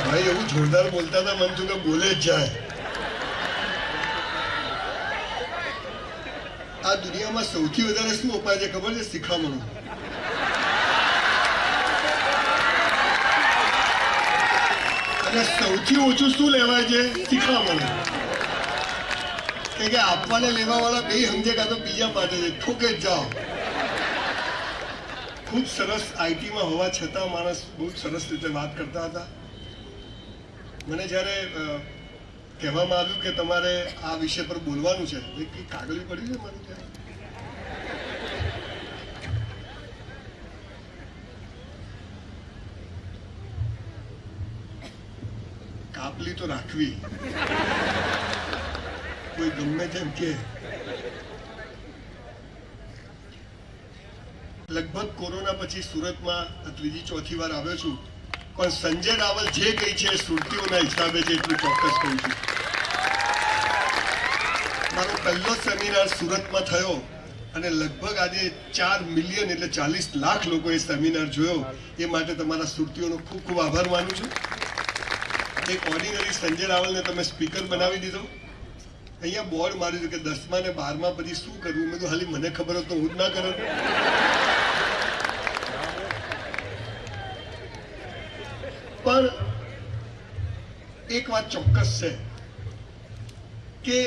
ભાઈ એવું જોરદાર બોલતા હતા, મન થયું કે બોલે જ જાય. આ દુનિયામાં સૌથી વધારે શું અપાય છે ખબર છે? શિખામણો. અને સૌથી ઓછું શું લેવાય છે? શિખામણો. કે આપવાને લેવા વાળા બે સમજે કાં તો બીજા માટે છે, ઠોકે જ જાઓ. ખૂબ સરસ આઈટીમાં હોવા છતાં માણસ બહુ સરસ રીતે વાત કરતા હતા. મને જ્યારે કહેવામાં આવ્યું કે તમારે આ વિષય પર બોલવાનું છે, કંઈ કાગળિયું પડ્યું છે મારું ત્યાં? કાપલી તો રાખવી, કોઈ ગમે તેમ કે. લગભગ કોરોના પછી સુરતમાં ત્રીજી ચોથી વાર આવ્યો છું, પણ સંજય રાવલ જે કહી છે સુરતીઓના હિસાબે છે એટલું ચોક્કસ કહું છું. મારો પહેલો સેમિનાર સુરતમાં થયો અને લગભગ આજે 4 મિલિયન એટલે 40 લાખ લોકોએ સેમિનાર જોયો. એ માટે તમારા સુરતીઓનો ખૂબ ખૂબ આભાર માનું છું. એક ઓર્ડિનરી સંજય રાવલને તમે સ્પીકર બનાવી દીધો. અહીંયા બોર્ડ માર્યું કે 10મા ને 12મા પછી શું કરવું. મેં તો હાલી મને ખબર હોત તો હું જ ના કરું. પણ એક વાત ચોક્કસ છે કે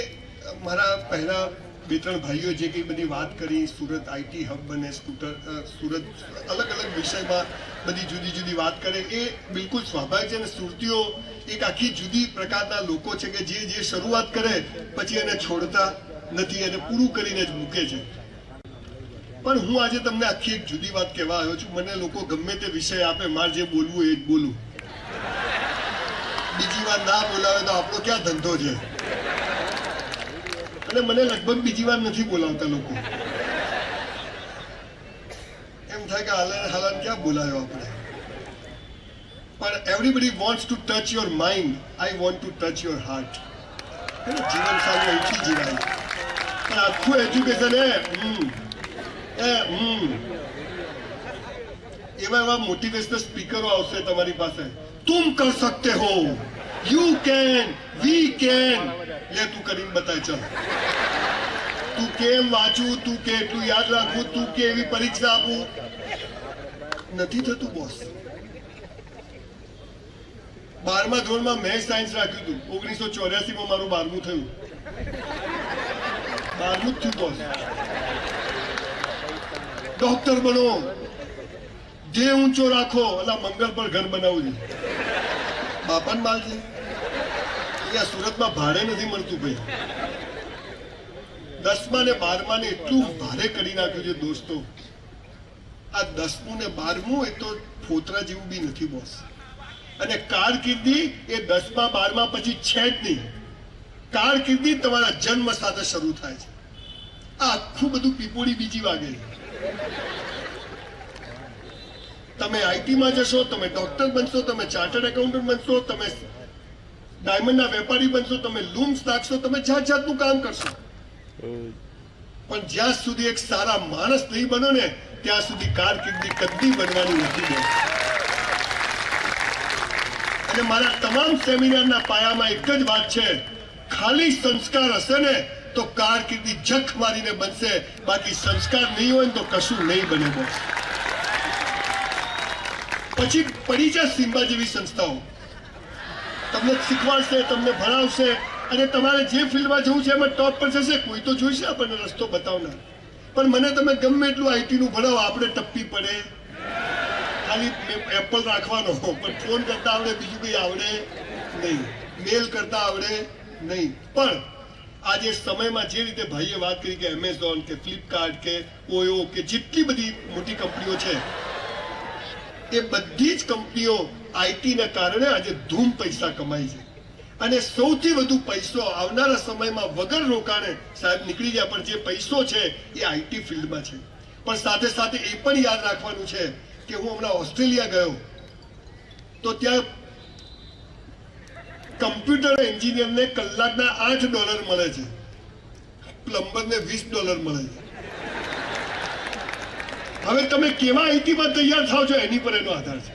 મારા પહેલા 2-3 ભાઈઓ જે કંઈ બધી વાત કરી, સુરત આઈટી હબ બને, સુરત અલગ અલગ વિષયમાં બધી જુદી જુદી વાત કરે, એ બિલકુલ સ્વાભાવિક છે. અને સુરતીઓ એક આખી જુદી પ્રકારના લોકો છે કે જે શરૂઆત કરે પછી એને છોડતા નથી, એને પૂરું કરીને જ મૂકે છે. પણ હું આજે તમને આખી એક જુદી વાત કહેવા આવ્યો છું. મને લોકો ગમે તે વિષય આપે, મારે જે બોલવું એ જ બોલું. બીજી વાર ના બોલાવે તો આપણો ક્યાં ધંધો છે? અને મને લગભગ બીજી વાર નથી બોલાવતા લોકો. એમ થાય કે હાલાન ક્યાં બોલાયો આપણે. પણ everybody wants to touch your mind, I want to touch your heart. જીવન સારું અહીંથી જીવાય. પણ આખું એજ્યુકેશન એવા મોટિવેશનલ સ્પીકરો આવશે તમારી પાસે. तुम कर सकते हो, you can, we can. ले તું કરીને બતાય. ચાલ, તું કેમ વાંચું, તું કે એટલું યાદ રાખવું, તું કે એવી પરીક્ષા આપું. નથી થતું બોસ. 12મા ધોરણમાં મેં સાયન્સ રાખ્યું હતું. 1984માં મારું 12મું થયું. 12મું જ થયું બોસ. ડોક્ટર બનો, જે ઊંચો રાખો, અલા મંગળ પર ઘર બનાવવું છે. બાપાને માલ છે. અહીંયા સુરતમાં ભાડે નથી મળતું ભાઈ. 10મા ને 12મા ને એટલું ભારે કરી નાખ્યું છે દોસ્તો. આ 10મું ને 12મું એ તો ફોતરા જેવું બી નથી બોસ. અને કારકિર્દી એ 10મા 12મા પછી છે જ નહીં. કારકિર્દી તમારા જન્મ સાથે શરૂ થાય છે. આ આખું બધું પીપોળી બીજી વાગે. તમે આઈટીમાં જશો, તમે ડોક્ટર બનશો, તમે ચાર્ટર્ડ એકાઉન્ટન્ટ બનશો, તમે ડાયમંડના વેપારી બનશો, તમે લૂમ્સ નાખશો, તમે જાત જાતનું કામ કરશો. પણ જ્યાં સુધી એક સારા માણસ નહીં બનો ને ત્યાં સુધી કારકિર્દી કદી બનવાની નથી. અને મારા તમામ સેમિનારના પાયામાં એક જ વાત છે, ખાલી સંસ્કાર હશે ને તો કારકિર્દી જખ મારીને બનશે, બાકી સંસ્કાર નહીં હોય ને તો કશું નહીં બને બોસ. પછી પડી જાય સિમ્બા જેવી સંસ્થાઓ, તમને શીખવાડશે, તમને ભણાવશે, અને તમારે જે ફિલ્ડમાં જવું છે એમાં ટોપ પર જશે. કોઈ તો જોઈશે આપણને રસ્તો બતાવનાર. પણ મને તમે ગમે એટલું આઈટીનું ભણાવો, આપણે ટપ્પી પડે. ખાલી એપલ રાખવાનો, પણ ફોન કરતા આવડે, બીજું કંઈ આવડે નહીં. મેલ કરતા આવડે નહીં. પણ આજે સમયમાં જે રીતે ભાઈએ વાત કરી કે એમેઝોન કે ફ્લિપકાર્ટ કે ઓયો કે જેટલી બધી મોટી કંપનીઓ છે, એ બધી જ કંપનીઓ આઈટીના કારણે આજે ધૂમ પૈસા કમાય છે. અને સૌથી વધુ પૈસો આવનારા સમયમાં વગર રોકાણે સાહેબ નીકળી જાય. પણ જે પૈસો છે એ આઈટી ફિલ્ડમાં છે. પણ સાથે સાથે એ પણ યાદ રાખવાનું છે કે હું હમણાં ઓસ્ટ્રેલિયા ગયો તો ત્યાં કમ્પ્યુટર એન્જિનિયરને કલાકના $8 મળે છે, પ્લમ્બરને $20 મળે છે. હવે તમે કેવા આઈટીમાં તૈયાર થાવ છો એની પર એનો આધાર છે.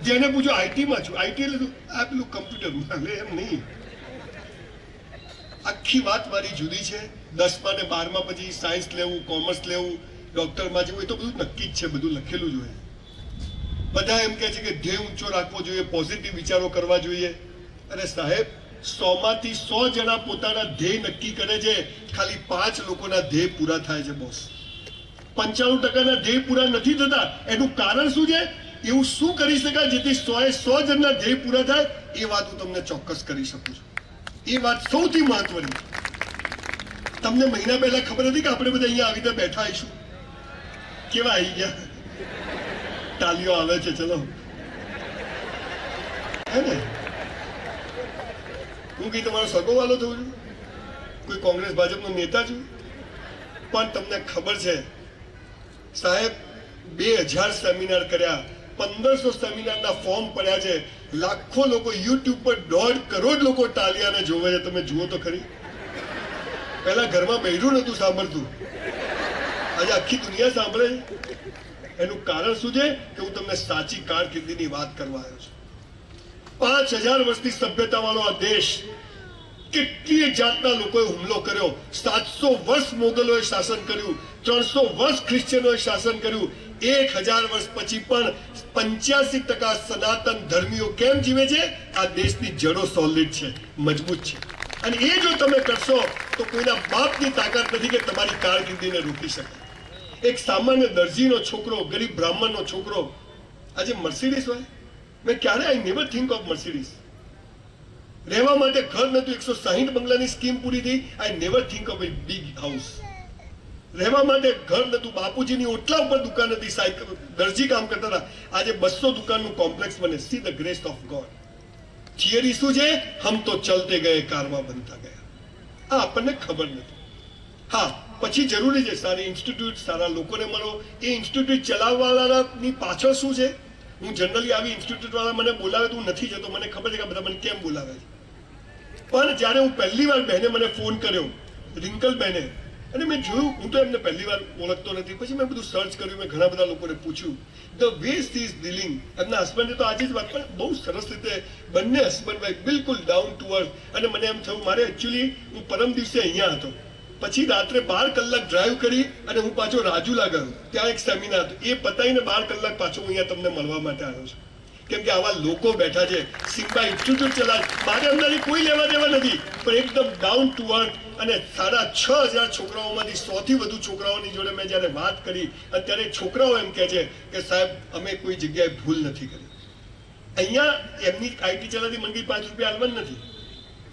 જેને પૂછો આઈટીમાં છું, આઈટી એટલે શું? આ પેલું કમ્પ્યુટરમાં. એમ નહીં, આખી વાત મારી જુદી છે. 10મા ને 12મા પછી સાયન્સ લેવું, કોમર્સ લેવું, ડોક્ટરમાં જવું, એ તો બધું નક્કી જ છે, બધું લખેલું જ હોય. બધા એમ કહે છે કે ધ્યેય ઊંચો રાખવો જોઈએ, પોઝિટિવ વિચારો કરવા જોઈએ. અરે સાહેબ, 100માંથી 100 જણા પોતાના ધ્યેય નક્કી કરે છે, ખાલી 5 લોકોના ધ્યેય પૂરા થાય છે બોસ. 95%ના ધ્યેય પૂરા નથી થતા. એનું કારણ શું છે? એવું શું કરી શકાય જેથી 100 જણના ધ્યેય પૂરા થાય? એ વાત હું તમને ચોક્કસ કરી શકું છું. એ વાત સૌથી મહત્વની. તમને મહિના પહેલા ખબર હતી કે આપણે બધા અહીંયા આવી રીતે બેઠા આવીશું? કેવા આવી ગયા? તાલીઓ આવે છે. ચલો, હે ને? હું કઈ તમારો સગોવાલો થઉં છું? કોઈ કોંગ્રેસ ભાજપનો નેતા છું? પણ તમને ખબર છે સાહેબ, 2000 સેમિનાર કર્યા, 1500 સેમિનારના ફોર્મ પડ્યા છે, લાખો લોકો યુટ્યુબ પર 1.5 કરોડ લોકો તાલિયાને જોવે છે. તમે જુઓ તો ખરી. પહેલા ઘરમાં બૈરું નતું સાંભળતું, આજે આખી દુનિયા સાંભળે છે. એનું કારણ શું છે કે હું તમને સાચી કારકિર્દીની વાત કરવા આવ્યો છું. 5000 વર્ષની સભ્યતા વાળો આ દેશ, કેટલી જાતના લોકોએ હુમલો કર્યો. 700 વર્ષ મોગલોએ શાસન કર્યું, 300 વર્ષ ખ્રિશ્ચનોએ શાસન કર્યું. 1000 વર્ષ પછી પણ 85% સનાતન ધર્મીઓ કેમ જીવે છે? આ દેશની જડો સોલિડ છે, મજબૂત છે. અને એ જો તમે કરશો તો કોઈના બાપની તાકાત નથી કે તમારી કારકિર્દીને રોકી શકે. એક સામાન્ય દરજીનો છોકરો, ગરીબ બ્રાહ્મણનો છોકરો આજે મર્સિડીઝ હોય. મેં ક્યારે I never think of Mercedes. રહેવા માટે ઘર નતું, 160 બંગલાની સ્કીમ પૂરી થઈ. I never think of A big house. રહેવા માટે ઘર નતું, બાપુજીની ઓટલા ઉપર દુકાન હતી, સાયકલ દરજી કામ કરતા હતા. આજે 200 દુકાનનું કોમ્પ્લેક્સ બને. See the grace of God. Theory શું છે? હમ તો ચલતે ગયે, કારવા બનતા ગયા. આ આપણને ખબર નથી. હા, પછી જરૂરી છે સારી ઇન્સ્ટિટ્યૂટ, સારા લોકોને મળો. એ ઇન્સ્ટિટ્યૂટ ચલાવવાવાળાની પાછળ શું છે? હું જનરલી આવી ઇન્સ્ટિટ્યૂટ વાળા મને બોલાવે તો હું નથી જતો. મને ખબર છે કે બધા મને કેમ બોલાવે છે. પણ જ્યારે હું પહેલી વાર બહેને મને ફોન કર્યો, રિંકલ બહેને, અને મેં જોયું, હું તો એમને પહેલી વાર ઓળખતો નથી. પછી મેં બધું સર્ચ કર્યું, મેં ઘણા બધા લોકોને પૂછ્યું. The way she is dealing, એમના હસબન્ડે તો આજે જ વાત પણ બહુ સરસ રીતે, બંને હસબન્ડ વાઈફ બિલકુલ ડાઉન ટુ અર્થ. અને મને એમ થયું, મારે એકચ્યુઅલી હું પરમ દિવસે અહીંયા હતો, પછી રાત્રે 12 કલાક ડ્રાઈવ કરી અને હું પાછો રાજુલા ગયો. ત્યાં એક સેમિનાર હતો, એ પતાવીને 12 કલાક પાછો હું અહીંયા તમને મળવા માટે આવ્યો છું. કેમ કે આવા લોકો બેઠા છે, સિમ્બા ઇન્સ્ટિટ્યૂટ ચલાવે. મારે અંદરથી કોઈ લેવા દેવા નથી, પણ એકદમ ડાઉન ટુ અર્થ. અને 6000 છોકરાઓમાંથી 100 થી વધુ છોકરાઓની જોડે મેં જયારે વાત કરી, અત્યારે છોકરાઓ એમ કહે છે કે સાહેબ અમે કોઈ જગ્યાએ ભૂલ નથી કરી. અહીંયા એમની આઈટી ચલાવતી મંગી 5 રૂપિયા આલવાન નથી.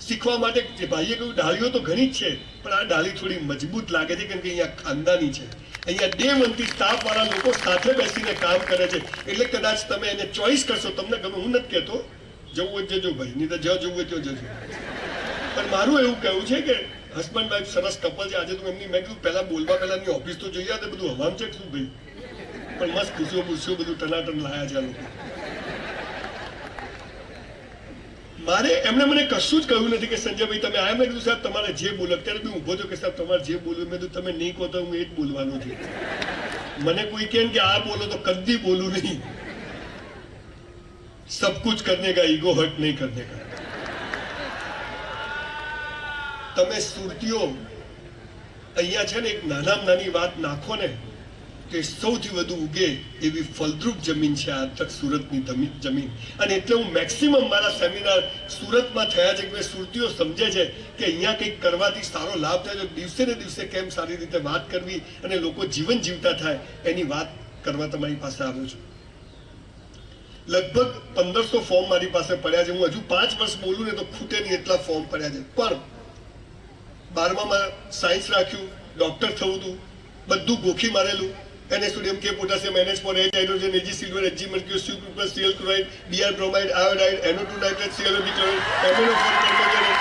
શીખવા માટે જે ભાઈએ કહ્યું ડાળીઓ તો ઘણી જ છે, પણ આ ડાળી થોડી મજબૂત લાગે છે કેમ કે અહીંયા ખાનદાની છે. અહીંયા ડે 1 થી સ્ટાફ વાળા લોકો સાથે બેસીને કામ કરે છે. એટલે કદાચ તમે એને ચોઈસ કરશો, તમને ગમે. હું નથી કહેતો જવું હોય જજો ભાઈ, નહીં તો જવું હોય તો જજો. પણ મારું એવું કહેવું છે કે હસબન્ડ વાઈફ સરસ કપલ છે. આજે તો એમની મેં કીધું પહેલા બોલવા પહેલાની ઓફિસ તો જોઈએ, તો બધું હવામ છે શું ભાઈ, પણ મસ્ત ખુશીઓ બધું ટનાટન લાયા છે આ લોકો. મારે એમને મને કશું જ કહ્યું નથી કે સંજયભાઈ તમે આયા. મેં કીધું સાહેબ તમારે જે બોલો. અત્યારે બી ઉભો થયો કે સાહેબ તમારે જે બોલવું. મેં કીધું તમે નહીં કહો તો હું એ જ બોલવાનું છું. મને કોઈ કહે કે આ બોલો તો કદી બોલું નહીં. સબ કુછ કરને કા, ઈગો હર્ટ નહીં કરને કા. તમે સુરતીઓ અહીંયા છે ને એક નાનામાં નાની વાત નાખો ને કે સૌથી વધુ ઉગે એવી ફળદ્રુપ જમીન છે આજ તક સુરતની જમીન. અને એટલે હું મેક્સિમમ મારા સેમિનાર સુરતમાં થયા છે કે સુરતીઓ સમજે છે કે અહીંયા કંઈક કરવાથી સારો લાભ થાય છે. દિવસે ને દિવસે કેમ સારી રીતે વાત કરવી અને લોકો જીવન જીવતા થાય એની વાત કરવા તમારી પાસે આવ્યો છું. લગભગ 1500 ફોર્મ મારી પાસે પડ્યા છે. હું હજુ 5 વર્ષ બોલું ને તો ખૂટે નહીં એટલા ફોર્મ પડ્યા છે. પણ 12માં સાયન્સ રાખ્યું, ડોક્ટર થવું હતું, બધું ગોખી મારેલું. NaSodium, K potassium, NH for H hydrogen, Ag silver, Hg mercury, Cu plus Cl chloride, Br bromide, iodide, NO2 nitrate, ClO2 chloride, MnO4 carbonate.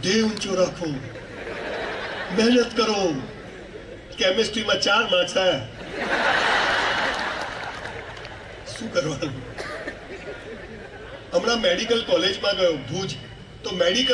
ધ્યેય ઊંચો રાખો, મહેનત કરો. કેમિસ્ટ્રીમાં 4 માર્ક્સ આવ્યા, શું કરવાનું? હમણાં મેડિકલ કોલેજમાં ગયો ભુજ, તો મેડિકલ